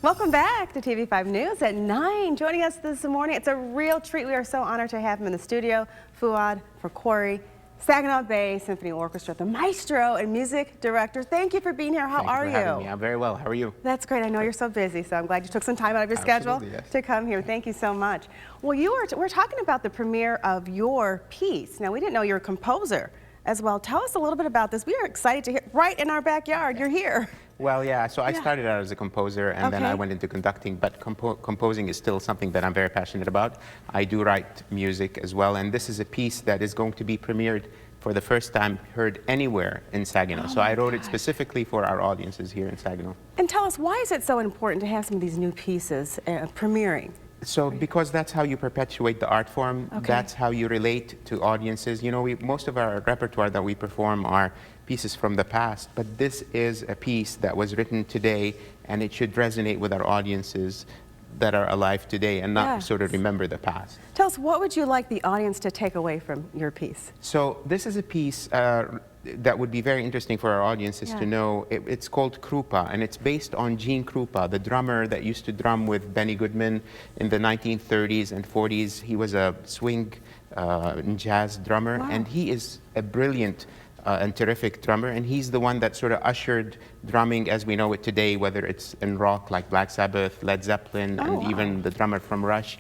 Welcome back to TV5 News at 9. Joining us this morning, it's a real treat. We are so honored to have him in the studio. Fuad Fakori, Saginaw Bay Symphony Orchestra, the maestro and music director. Thank you for being here. How are you? Thank you for having me. I'm very well. How are you? That's great. I know you're so busy, so I'm glad you took some time out of your schedule to come here. Thank you so much. Well, we're talking about the premiere of your piece. Now, we didn't know you're a composer as well. Tell us a little bit about this. We are excited to hear, right in our backyard, you're here. Well, yeah, so I started out as a composer and then I went into conducting, but composing is still something that I'm very passionate about. I do write music as well, and this is a piece that is going to be premiered for the first time, heard anywhere in Saginaw. So I wrote it specifically for our audiences here in Saginaw. And tell us, why is it so important to have some of these new pieces premiering? So because that's how you perpetuate the art form, that's how you relate to audiences. You know, most of our repertoire that we perform are pieces from the past, but this is a piece that was written today, and it should resonate with our audiences that are alive today and not sort of remember the past. Tell us, what would you like the audience to take away from your piece? So this is a piece that would be very interesting for our audiences to know. It's called Krupa, and it's based on Gene Krupa, the drummer that used to drum with Benny Goodman in the 1930s and 40s. He was a swing and jazz drummer, and he is a brilliant and terrific drummer, and he's the one that sort of ushered drumming as we know it today, whether it's in rock like Black Sabbath, Led Zeppelin, and even the drummer from Rush.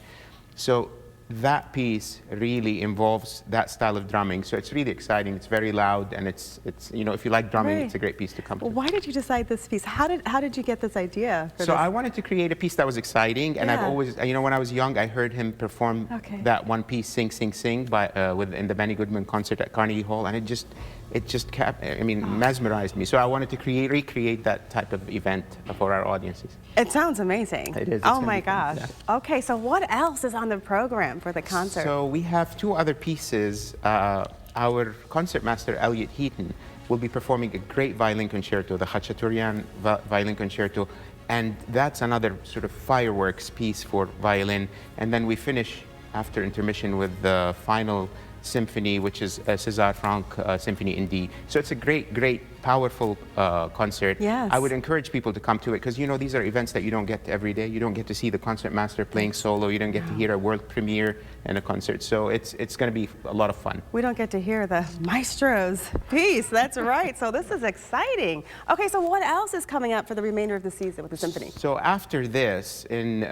So that piece really involves that style of drumming, so it's really exciting. It's very loud, and it's you know, if you like drumming, it's a great piece to come to. Well, why did you decide this piece? How did you get this idea for this? I wanted to create a piece that was exciting, and I've always, you know, when I was young, I heard him perform that one piece, Sing, Sing, Sing, in the Benny Goodman concert at Carnegie Hall, and it just mesmerized me. So I wanted to recreate that type of event for our audiences. It sounds amazing. It is. Oh my gosh. Okay, so what else is on the program for the concert? So we have two other pieces. Our concertmaster, Elliot Heaton, will be performing a great violin concerto, the Khachaturian violin concerto, and that's another sort of fireworks piece for violin. And then we finish after intermission with the final symphony, which is a César Franck symphony in D. So it's a great, powerful concert. Yes. I would encourage people to come to it, because you know, these are events that you don't get every day. You don't get to see the concertmaster playing solo. You don't get to hear a world premiere in a concert. So it's going to be a lot of fun. We don't get to hear the maestro's piece. That's right. So this is exciting. Okay, so what else is coming up for the remainder of the season with the symphony? So after this, in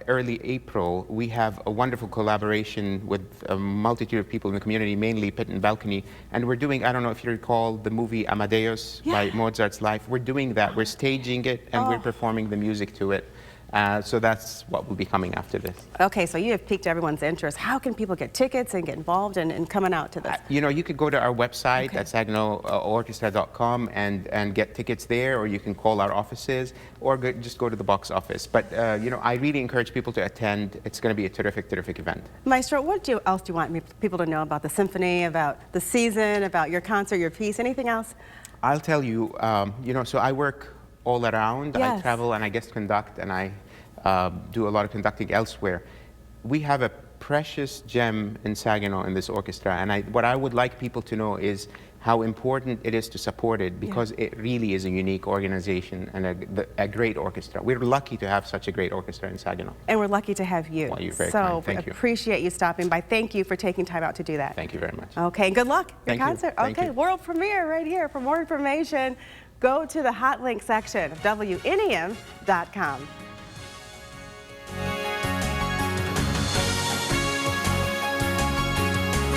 early April, we have a wonderful collaboration with a multitude of people in the community, mainly Pit and Balcony, and we're doing, I don't know if you recall the movie Amadeus by Mozart's life. We're doing that. We're staging it, and we're performing the music to it. So that's what will be coming after this. Okay, so you have piqued everyone's interest. How can people get tickets and get involved in coming out to this? You know, you could go to our website at saginaworchestra.com and get tickets there, or you can call our offices, or just go to the box office. But, you know, I really encourage people to attend. It's going to be a terrific event. Maestro, what else do you want people to know about the symphony, about the season, about your concert, your piece, anything else? I'll tell you, you know, so I work all around. I travel and I guest conduct, and I do a lot of conducting elsewhere. We have a precious gem in Saginaw in this orchestra, and what I would like people to know is how important it is to support it, because it really is a unique organization and a great orchestra. We're lucky to have such a great orchestra in Saginaw. And we're lucky to have you. Well, you're very kind. Thank you. Appreciate you stopping by. Thank you for taking time out to do that. Thank you very much. Okay, good luck. Thank concert. You. Okay, world premiere right here. For more information, go to the hot link section of WNEM.com.